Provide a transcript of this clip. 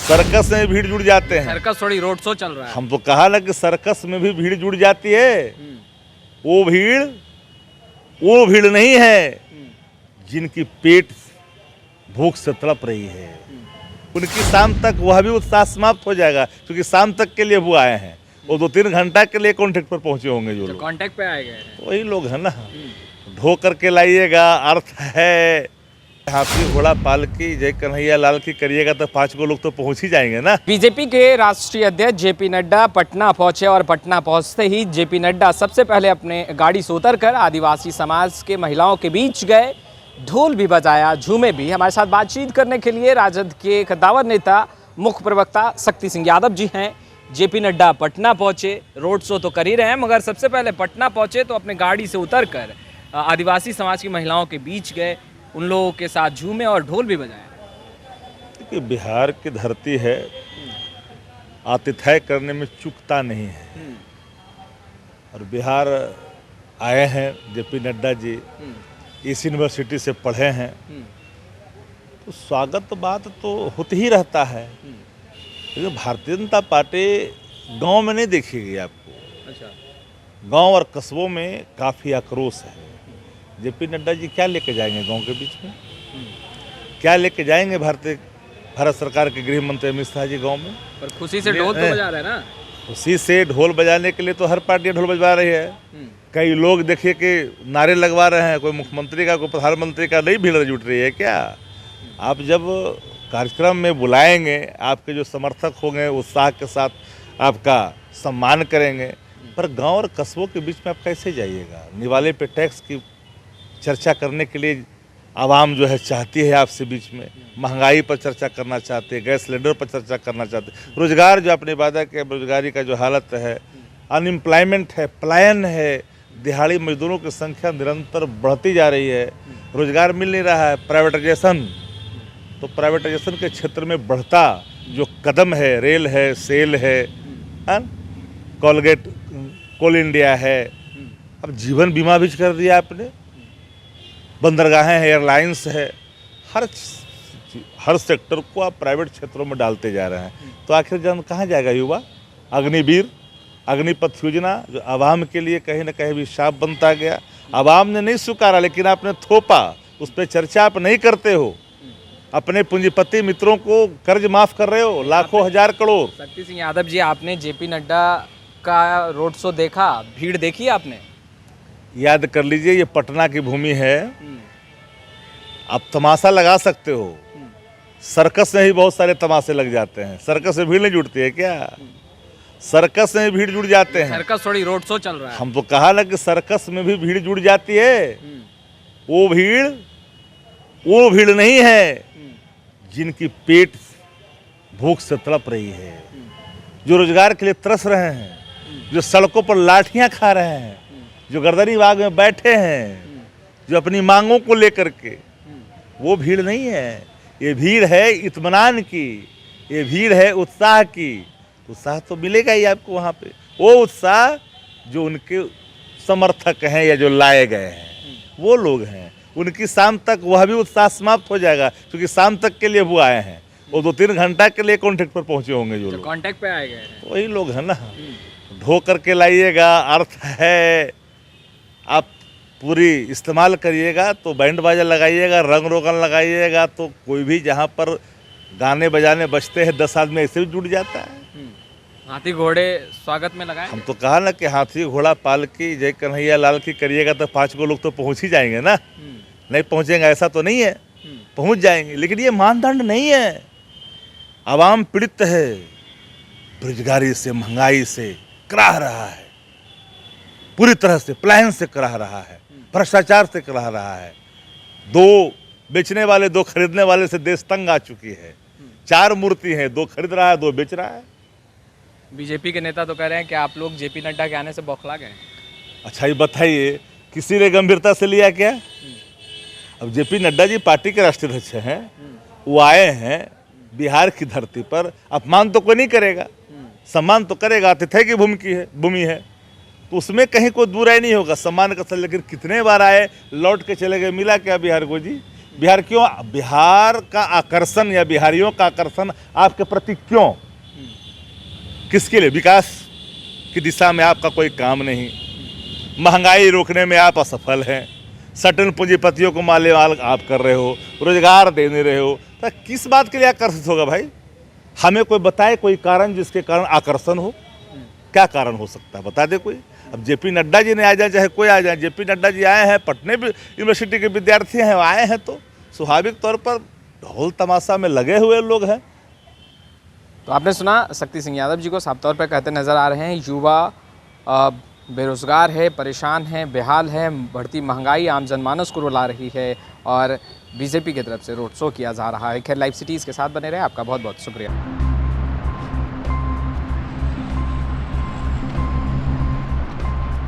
Circus में भीड़ जुड़ जाते हैं। सर्कस थोड़ी रोड शो चल रहा है। हम तो कहा ना कि सर्कस में भी भीड़ जुड़ जाती है। वो भीड़ नहीं है जिनकी पेट भूख से तड़प रही है। उनकी शाम तक वह भी उत्साह समाप्त हो जाएगा, क्योंकि शाम तक के लिए वो आए हैं। वो 2-3 घंटा के लिए कॉन्टेक्ट पर पहुंचे होंगे जो लोग। कॉन्टेक्ट पे आए गए वही लोग हैं ना। ढो करके लाइएगा, अर्थ है हाथी घोड़ा पालकी जय कन्हैया लाल की करिएगा तो 5 लोग तो पहुंच ही जाएंगे ना। बीजेपी के राष्ट्रीय अध्यक्ष जेपी नड्डा पटना पहुंचे और पटना पहुंचते ही जेपी नड्डा सबसे पहले अपने गाड़ी से उतरकर आदिवासी समाज के महिलाओं के बीच गए, ढोल भी बजाया, झूमे भी। हमारे साथ बातचीत करने के लिए राजद के कद्दावर नेता मुख्य प्रवक्ता शक्ति सिंह यादव जी हैं। जेपी नड्डा पटना पहुंचे, रोड शो तो कर ही रहे हैं, मगर सबसे पहले पटना पहुंचे तो अपने गाड़ी से उतरकर आदिवासी समाज की महिलाओं के बीच गए, उन लोगों के साथ झूमे और ढोल भी बजाया। देखिए, बिहार की धरती है, आतिथ्य करने में चूकता नहीं है। और बिहार आए हैं जेपी नड्डा जी, इस यूनिवर्सिटी से पढ़े हैं, तो स्वागत बात तो होती ही रहता है। लेकिन भारतीय जनता पार्टी गांव में नहीं देखेगी आपको। अच्छा। गांव और कस्बों में काफ़ी आक्रोश है। जेपी नड्डा जी क्या लेके जाएंगे गांव के बीच में? क्या लेके जाएंगे भारत सरकार के गृह मंत्री अमित शाह जी गांव में? पर खुशी से ढोल तो बजा रहे हैं ना। खुशी से ढोल बजाने के लिए तो हर पार्टी ढोल बजवा रही है। कई लोग देखिए कि नारे लगवा रहे हैं, कोई मुख्यमंत्री का, कोई प्रधानमंत्री का नहीं भीड़ जुट रही है क्या? आप जब कार्यक्रम में बुलाएंगे, आपके जो समर्थक होंगे उत्साह के साथ आपका सम्मान करेंगे, पर गांव और कस्बों के बीच में आप कैसे जाइएगा? निवाले पे टैक्स की चर्चा करने के लिए आवाम जो है चाहती है आपसे बीच में, महंगाई पर चर्चा करना चाहते हैं, गैस सिलेंडर पर चर्चा करना चाहते हैं, रोजगार जो आपने वादा किया, बेरोजगारी का जो हालत है, अनएम्प्लॉयमेंट है, पलायन है, दिहाड़ी मजदूरों की संख्या निरंतर बढ़ती जा रही है, रोजगार मिल नहीं रहा है, प्राइवेटाइजेशन, तो प्राइवेटाइजेशन के क्षेत्र में बढ़ता जो कदम है, रेल है, सेल है, कोलगेट, कोल इंडिया है, अब जीवन बीमा भी कर दिया आपने, बंदरगाहें हैं, एयरलाइंस है, हर सेक्टर को आप प्राइवेट क्षेत्रों में डालते जा रहे हैं। तो आखिर जन कहाँ जाएगा युवा? अग्निवीर, अग्निपथ योजना जो आवाम के लिए कहीं ना कहीं भी शाप बनता गया, आवाम ने नहीं स्वीकारा, लेकिन आपने थोपा, उस पर चर्चा आप नहीं करते हो। अपने पूंजीपति मित्रों को कर्ज माफ कर रहे हो, लाखों हजार करोड़। शक्ति सिंह यादव जी, आपने जेपी नड्डा का रोड शो देखा, भीड़ देखी आपने? याद कर लीजिए, ये पटना की भूमि है, आप तमाशा लगा सकते हो। सर्कस में ही बहुत सारे तमाशे लग जाते हैं, सर्कस में भीड़ नहीं जुड़ती है क्या? सर्कस में भीड़ जुड़ जाते हैं। सर्कस थोड़ी रोड शो चल रहा है। हम तो कहा ना कि सर्कस में भी भीड़ जुड़ जाती है। वो भीड़ नहीं है जिनकी पेट भूख से तड़प रही है, जो रोजगार के लिए तरस रहे हैं, जो सड़कों पर लाठियां खा रहे हैं, जो गर्दनी बाग में बैठे हैं, जो अपनी मांगों को लेकर के, वो भीड़ नहीं है। ये भीड़ है इत्मीनान की, ये भीड़ है उत्साह की। उत्साह तो मिलेगा ही आपको वहाँ पे, वो उत्साह जो उनके समर्थक हैं या जो लाए गए हैं वो लोग हैं। उनकी शाम तक वह भी उत्साह समाप्त हो जाएगा, क्योंकि शाम तक के लिए वो आए हैं। वो 2-3 घंटा के लिए कॉन्टेक्ट पर पहुंचे होंगे जो लोग। कॉन्टेक्ट पे आए गए वही लोग हैं ना। ढो करके लाइएगा, अर्थ है आप पूरी इस्तेमाल करिएगा, तो बैंड बाजा लगाइएगा, रंग रोगन लगाइएगा, तो कोई भी जहाँ पर गाने बजाने बजते हैं 10 आदमी ऐसे भी जुट जाता है। हाथी घोड़े स्वागत में लगाए। हम तो कहा ना कि हाथी घोड़ा पालकी जय कन्हैया लाल की करिएगा तो 5 लोग तो पहुंच ही जाएंगे ना। नहीं पहुंचेंगे ऐसा तो नहीं है, पहुंच जाएंगे, लेकिन ये मानदंड नहीं है। आवाम पीड़ित है, बेरोजगारी से, महंगाई से कराह रहा है, पूरी तरह से पलायन से कराह रहा है, भ्रष्टाचार से कराह रहा है। 2 बेचने वाले 2 खरीदने वाले से देश तंग आ चुकी है। 4 मूर्ति हैं, 2 खरीद रहा है, 2 बेच रहा है। बीजेपी के नेता तो कह रहे हैं कि आप लोग जेपी नड्डा के आने से बौखला गए। अच्छा, ये बताइए, किसी ने गंभीरता से लिया क्या? अब जेपी नड्डा जी पार्टी के राष्ट्रीय अध्यक्ष हैं, वो आए हैं बिहार की धरती पर, अपमान तो कोई नहीं करेगा, सम्मान तो करेगा। आतिथ्य की भूमि है, तो उसमें कहीं कोई बुराई नहीं होगा, सम्मान का। लेकिन कितने बार आए, लौट के चले गए, मिला क्या बिहार को जी? बिहार क्यों, बिहार का आकर्षण या बिहारियों का आकर्षण आपके प्रति क्यों, किसके लिए? विकास की दिशा में आपका कोई काम नहीं, महंगाई रोकने में आप असफल हैं, सटन पूंजीपतियों को मालेमाल आप कर रहे हो, रोजगार दे नहीं रहे हो, तो किस बात के लिए आकर्षित होगा भाई? हमें कोई बताए कोई कारण जिसके कारण आकर्षण हो, क्या कारण हो सकता है, बता दे कोई। अब जेपी नड्डा जी ने आ जाए चाहे कोई आ जाए, जेपी नड्डा जी आए हैं, पटने यूनिवर्सिटी के विद्यार्थी हैं, आए हैं तो स्वाभाविक तौर पर ढोल तमाशा में लगे हुए लोग हैं। तो आपने सुना शक्ति सिंह यादव जी को साफ तौर पर कहते नजर आ रहे हैं, युवा बेरोजगार है, परेशान है, बेहाल है, बढ़ती महंगाई आम जनमानस को रुला रही है और बीजेपी की तरफ से रोड शो किया जा रहा है। खैर, लाइव सिटीज़ के साथ बने रहे, आपका बहुत बहुत शुक्रिया।